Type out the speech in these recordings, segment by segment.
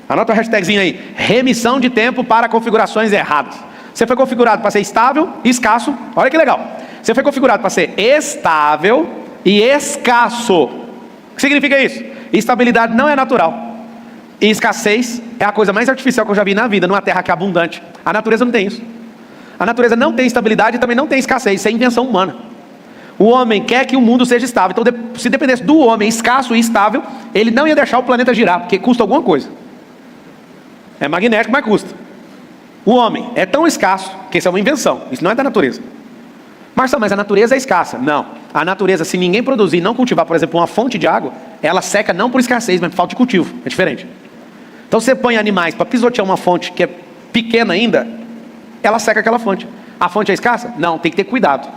Anota o hashtagzinho aí. Remissão de tempo para configurações erradas. Você foi configurado para ser estável e escasso. Olha que legal. Você foi configurado para ser estável e escasso. O que significa isso? Estabilidade não é natural. E escassez é a coisa mais artificial que eu já vi na vida, numa terra que é abundante. A natureza não tem isso. A natureza não tem estabilidade e também não tem escassez. Isso é invenção humana. O homem quer que o mundo seja estável. Então, se dependesse do homem escasso e estável, ele não ia deixar o planeta girar, porque custa alguma coisa. É magnético, mas custa. O homem é tão escasso que isso é uma invenção. Isso não é da natureza. Marcelo, mas a natureza é escassa. Não. A natureza, se ninguém produzir e não cultivar, por exemplo, uma fonte de água, ela seca não por escassez, mas por falta de cultivo. É diferente. Então você põe animais para pisotear uma fonte que é pequena ainda, ela seca aquela fonte. A fonte é escassa? Não, tem que ter cuidado.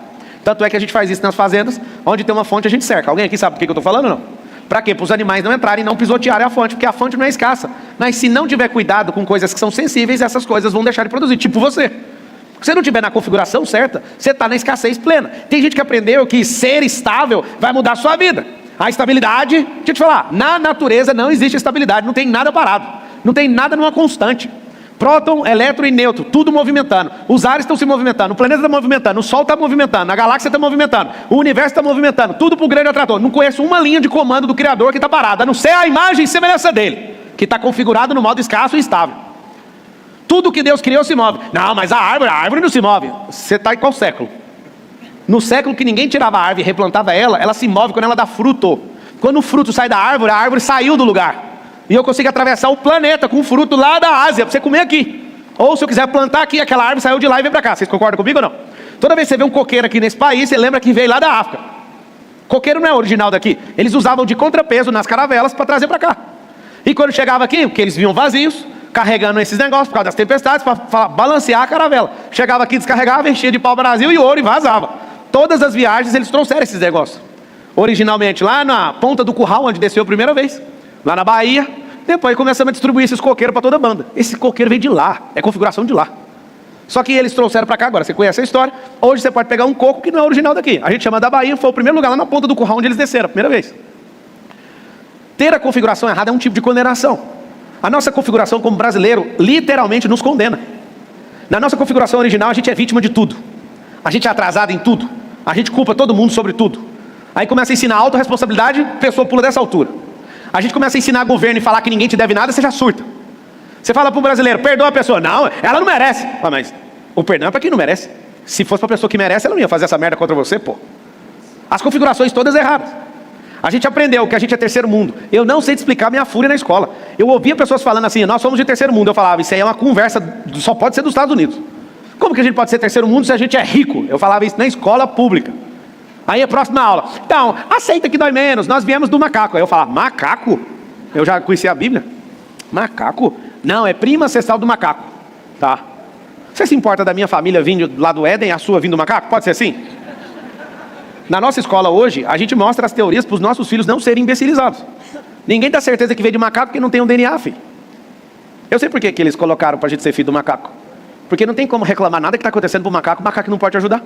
Tanto é que a gente faz isso nas fazendas, onde tem uma fonte a gente cerca. Alguém aqui sabe do que eu estou falando ou não? Para quê? Para os animais não entrarem e não pisotearem a fonte, porque a fonte não é escassa. Mas se não tiver cuidado com coisas que são sensíveis, essas coisas vão deixar de produzir, tipo você. Se você não tiver na configuração certa, você está na escassez plena. Tem gente que aprendeu que ser estável vai mudar a sua vida. A estabilidade, deixa eu te falar, na natureza não existe estabilidade, não tem nada parado, não tem nada numa constante. Próton, elétron e nêutron, tudo movimentando. Os ares estão se movimentando, o planeta está movimentando, o Sol está movimentando, a galáxia está movimentando, o universo está movimentando, tudo para o grande atrator. Não conheço uma linha de comando do Criador que está parada, a não ser a imagem e semelhança dele, que está configurado no modo escasso e estável. Tudo que Deus criou se move. Não, mas a árvore não se move. Você está em qual século? No século que ninguém tirava a árvore e replantava ela se move quando ela dá fruto. Quando o fruto sai da árvore, a árvore saiu do lugar. E eu consigo atravessar o planeta com o fruto lá da Ásia, para você comer aqui. Ou se eu quiser plantar aqui, aquela árvore saiu de lá e vem para cá. Vocês concordam comigo ou não? Toda vez que você vê um coqueiro aqui nesse país, você lembra que veio lá da África. Coqueiro não é original daqui. Eles usavam de contrapeso nas caravelas para trazer para cá. E quando chegava aqui, porque eles vinham vazios, carregando esses negócios por causa das tempestades, para balancear a caravela. Chegava aqui, descarregava, enchia de pau-brasil e ouro e vazava. Todas as viagens eles trouxeram esses negócios. Originalmente lá na ponta do curral, onde desceu a primeira vez, lá na Bahia. Depois começamos a distribuir esses coqueiros para toda a banda. Esse coqueiro veio de lá, é configuração de lá. Só que eles trouxeram para cá agora, você conhece a história. Hoje você pode pegar um coco que não é original daqui. A gente chama da Bahia, foi o primeiro lugar lá na ponta do curral onde eles desceram, a primeira vez. Ter a configuração errada é um tipo de condenação. A nossa configuração como brasileiro literalmente nos condena. Na nossa configuração original a gente é vítima de tudo. A gente é atrasado em tudo. A gente culpa todo mundo sobre tudo. Aí começa a ensinar autorresponsabilidade, a pessoa pula dessa altura. A gente começa a ensinar governo e falar que ninguém te deve nada, você já surta. Você fala para o brasileiro, perdoa a pessoa. Não, ela não merece. Ah, mas o perdão é para quem não merece. Se fosse para a pessoa que merece, ela não ia fazer essa merda contra você, pô. As configurações todas erradas. A gente aprendeu que a gente é terceiro mundo. Eu não sei te explicar minha fúria na escola. Eu ouvia pessoas falando assim, nós somos de terceiro mundo. Eu falava, isso aí é uma conversa, só pode ser dos Estados Unidos. Como que a gente pode ser terceiro mundo se a gente é rico? Eu falava isso na escola pública. Aí a próxima aula, então, aceita que dói menos, nós viemos do macaco. Aí eu falava, macaco? Eu já conhecia a Bíblia. Macaco? Não, é prima ancestral do macaco. Tá. Você se importa da minha família vindo lá do Éden e a sua vindo do macaco? Pode ser assim? Na nossa escola hoje, a gente mostra as teorias para os nossos filhos não serem imbecilizados. Ninguém dá certeza que veio de macaco porque não tem um DNA, filho. Eu sei por que eles colocaram para a gente ser filho do macaco. Porque não tem como reclamar nada que está acontecendo para o macaco não pode ajudar.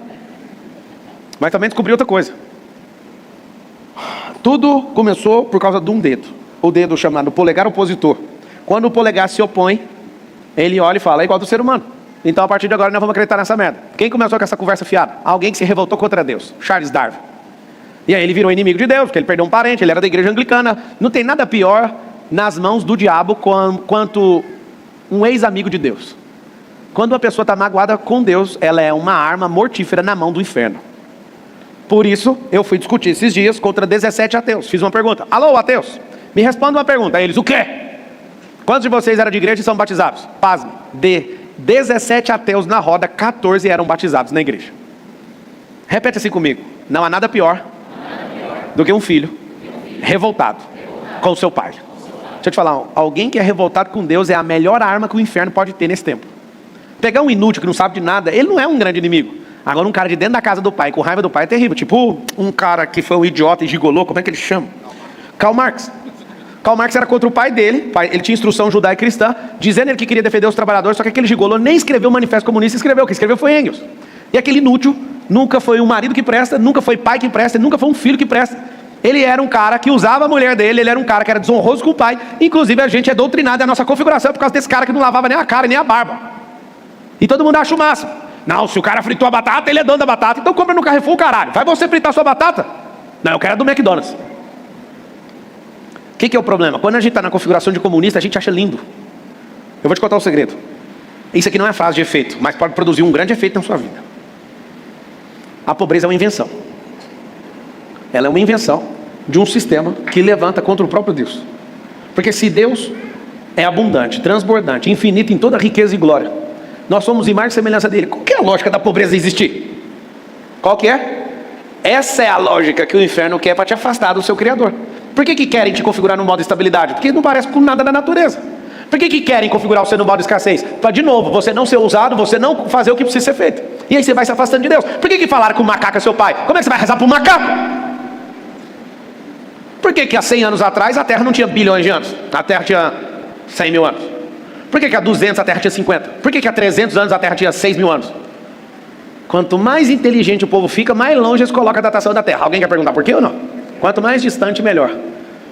Mas também descobri outra coisa. Tudo começou por causa de um dedo. O dedo chamado polegar opositor. Quando o polegar se opõe, ele olha e fala, é igual do ser humano. Então a partir de agora nós vamos acreditar nessa merda. Quem começou com essa conversa fiada? Alguém que se revoltou contra Deus. Charles Darwin. E aí ele virou inimigo de Deus, porque ele perdeu um parente, ele era da igreja anglicana. Não tem nada pior nas mãos do diabo quanto um ex-amigo de Deus. Quando uma pessoa está magoada com Deus, ela é uma arma mortífera na mão do inferno. Por isso, eu fui discutir esses dias contra 17 ateus. Fiz uma pergunta. Alô, ateus, me responda uma pergunta. Aí eles, o quê? Quantos de vocês eram de igreja e são batizados? Pasme. De 17 ateus na roda, 14 eram batizados na igreja. Repete assim comigo. Não há nada pior do que um filho revoltado com o seu pai. Deixa eu te falar, alguém que é revoltado com Deus é a melhor arma que o inferno pode ter nesse tempo. Pegar um inútil que não sabe de nada, ele não é um grande inimigo. Agora um cara de dentro da casa do pai, com raiva do pai, é terrível. Tipo um cara que foi um idiota e gigolô, como é que ele chama? Karl Marx. Karl Marx era contra o pai dele, ele tinha instrução judaico-cristã, dizendo ele que queria defender os trabalhadores, só que aquele gigolô nem escreveu o Manifesto Comunista, o que escreveu foi Engels. E aquele inútil nunca foi um marido que presta, nunca foi pai que presta, nunca foi um filho que presta. Ele era um cara que usava a mulher dele, ele era um cara que era desonroso com o pai. Inclusive a gente é doutrinado, a nossa configuração é por causa desse cara que não lavava nem a cara, nem a barba. E todo mundo acha o máximo. Não, se o cara fritou a batata, ele é dono da batata. Então compra no Carrefour, caralho. Vai você fritar sua batata? Não, eu quero a do McDonald's. O que é o problema? Quando a gente está na configuração de comunista, a gente acha lindo. Eu vou te contar um segredo. Isso aqui não é frase de efeito, mas pode produzir um grande efeito na sua vida. A pobreza é uma invenção. Ela é uma invenção de um sistema que levanta contra o próprio Deus. Porque se Deus é abundante, transbordante, infinito em toda riqueza e glória, nós somos imagem e semelhança dele. Qual que é a lógica da pobreza existir? Qual que é? Essa é a lógica que o inferno quer para te afastar do seu Criador. Por que querem te configurar no modo estabilidade? Porque não parece com nada da natureza. Por que querem configurar você no modo escassez? Para, de novo, você não ser usado, você não fazer o que precisa ser feito. E aí você vai se afastando de Deus. Por que falaram que o macaco é seu pai? Como é que você vai rezar para o macaco? Por que há 100 anos atrás a Terra não tinha bilhões de anos? A Terra tinha 100 mil anos. Por que há 200 a Terra tinha 50? Por que há 300 anos a Terra tinha 6 mil anos? Quanto mais inteligente o povo fica, mais longe eles colocam a datação da Terra. Alguém quer perguntar por quê ou não? Quanto mais distante, melhor.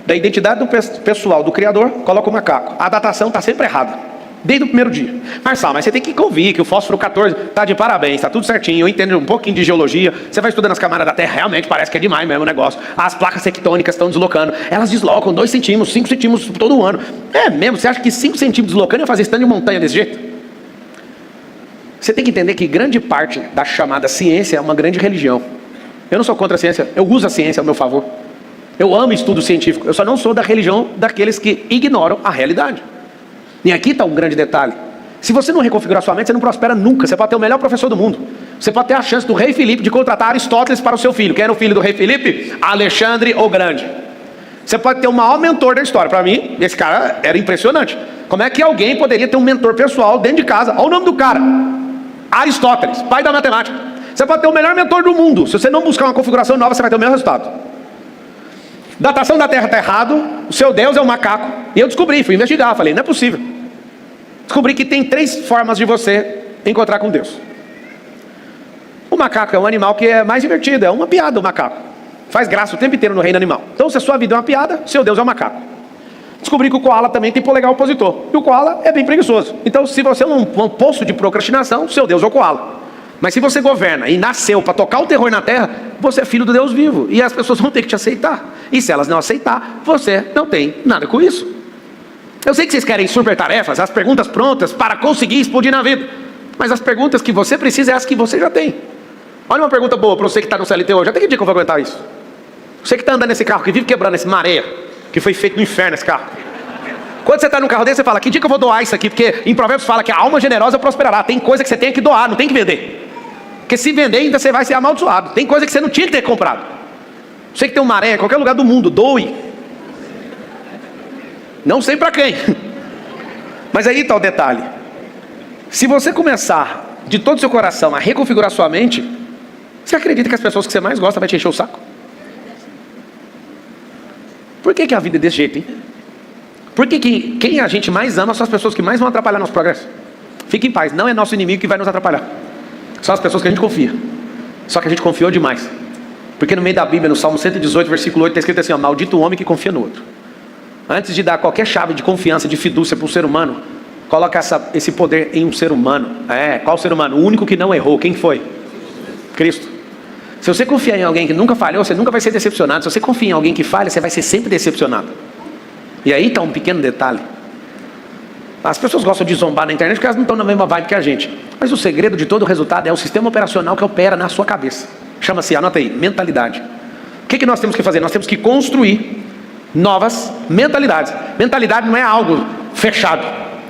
Da identidade do pessoal, do Criador, coloca o macaco. A datação está sempre errada, desde o primeiro dia. Marçal, mas você tem que convir que o fósforo 14 está de parabéns, está tudo certinho. Eu entendo um pouquinho de geologia. Você vai estudando as camadas da Terra, realmente parece que é demais mesmo o negócio. As placas tectônicas estão deslocando. Elas deslocam 2 centímetros, 5 centímetros todo ano. É mesmo? Você acha que 5 centímetros deslocando ia fazer stand de montanha desse jeito? Você tem que entender que grande parte da chamada ciência é uma grande religião. Eu não sou contra a ciência, eu uso a ciência ao meu favor. Eu amo estudo científico, eu só não sou da religião daqueles que ignoram a realidade. E aqui está um grande detalhe. Se você não reconfigurar sua mente, você não prospera nunca. Você pode ter o melhor professor do mundo. Você pode ter a chance do rei Filipe de contratar Aristóteles para o seu filho. Quem era o filho do rei Filipe? Alexandre o Grande. Você pode ter o maior mentor da história. Para mim, esse cara era impressionante. Como é que alguém poderia ter um mentor pessoal dentro de casa? Olha o nome do cara. Aristóteles, pai da matemática. Você pode ter o melhor mentor do mundo. Se você não buscar uma configuração nova, você vai ter o mesmo resultado. Datação da Terra está errado, o seu Deus é um macaco. E eu descobri, fui investigar, falei, não é possível. Descobri que tem 3 formas de você encontrar com Deus. O macaco é um animal que é mais divertido, é uma piada o macaco. Faz graça o tempo inteiro no reino animal. Então se a sua vida é uma piada, seu Deus é um macaco. Descobri que o koala também tem polegar opositor. E o koala é bem preguiçoso. Então se você é um poço de procrastinação, seu Deus é o koala. Mas se você governa e nasceu para tocar o terror na terra, você é filho do Deus vivo. E as pessoas vão ter que te aceitar. E se elas não aceitar, você não tem nada com isso. Eu sei que vocês querem super tarefas, as perguntas prontas para conseguir explodir na vida. Mas as perguntas que você precisa é as que você já tem. Olha uma pergunta boa para você que está no CLT hoje. Até que dia que eu vou aguentar isso? Você que está andando nesse carro, que vive quebrando esse mareia, que foi feito no inferno esse carro. Quando você está num carro desse, você fala, que dia que eu vou doar isso aqui? Porque em Provérbios fala que a alma generosa prosperará. Tem coisa que você tem que doar, não tem que vender. Porque se vender ainda você vai ser amaldiçoado. Tem coisa que você não tinha que ter comprado. Você que tem um maré em qualquer lugar do mundo, doe. Não sei para quem. Mas aí está o detalhe. Se você começar de todo o seu coração a reconfigurar sua mente, você acredita que as pessoas que você mais gosta vai te encher o saco? Por que a vida é desse jeito, hein? Por que quem a gente mais ama são as pessoas que mais vão atrapalhar nosso progresso? Fique em paz, não é nosso inimigo que vai nos atrapalhar. São as pessoas que a gente confia. Só que a gente confiou demais. Porque no meio da Bíblia, no Salmo 118, versículo 8, está escrito assim, ó, maldito o homem que confia no outro. Antes de dar qualquer chave de confiança, de fidúcia para o ser humano, coloca esse poder em um ser humano. Qual ser humano? O único que não errou. Quem foi? Cristo. Se você confiar em alguém que nunca falhou, você nunca vai ser decepcionado. Se você confia em alguém que falha, você vai ser sempre decepcionado. E aí está um pequeno detalhe. As pessoas gostam de zombar na internet porque elas não estão na mesma vibe que a gente. Mas o segredo de todo o resultado é o sistema operacional que opera na sua cabeça. Chama-se, anota aí, mentalidade. O que nós temos que fazer? Nós temos que construir novas mentalidades. Mentalidade não é algo fechado.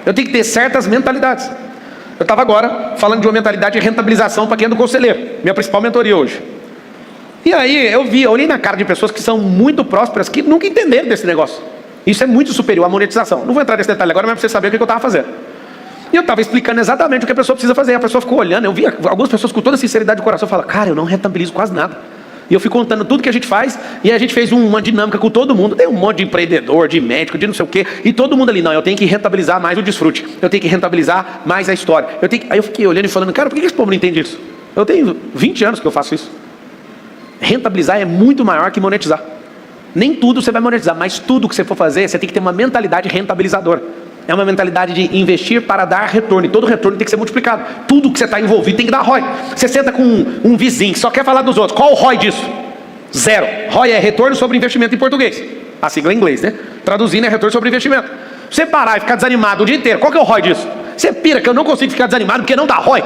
Eu tenho que ter certas mentalidades. Eu estava agora falando de uma mentalidade de rentabilização para quem é do conselheiro. Minha principal mentoria hoje. E aí eu olhei na cara de pessoas que são muito prósperas, que nunca entenderam desse negócio. Isso é muito superior à monetização. Não vou entrar nesse detalhe agora, mas para você saber o que eu estava fazendo. E eu estava explicando exatamente o que a pessoa precisa fazer. A pessoa ficou olhando, eu vi algumas pessoas com toda a sinceridade do coração falam, cara, eu não rentabilizo quase nada. E eu fui contando tudo que a gente faz, e a gente fez uma dinâmica com todo mundo. Tem um monte de empreendedor, de médico, de não sei o quê, e todo mundo ali, não, eu tenho que rentabilizar mais o desfrute, eu tenho que rentabilizar mais a história. Aí eu fiquei olhando e falando, cara, por que esse povo não entende isso? Eu tenho 20 anos que eu faço isso. Rentabilizar é muito maior que monetizar. Nem tudo você vai monetizar, mas tudo que você for fazer, você tem que ter uma mentalidade rentabilizadora. É uma mentalidade de investir para dar retorno. E todo retorno tem que ser multiplicado. Tudo que você está envolvido tem que dar ROI. Você senta com um vizinho que só quer falar dos outros. Qual o ROI disso? Zero. ROI é retorno sobre investimento em português. A sigla em inglês, né? Traduzindo é retorno sobre investimento. Você parar e ficar desanimado o dia inteiro, qual que é o ROI disso? Você pira que eu não consigo ficar desanimado porque não dá ROI.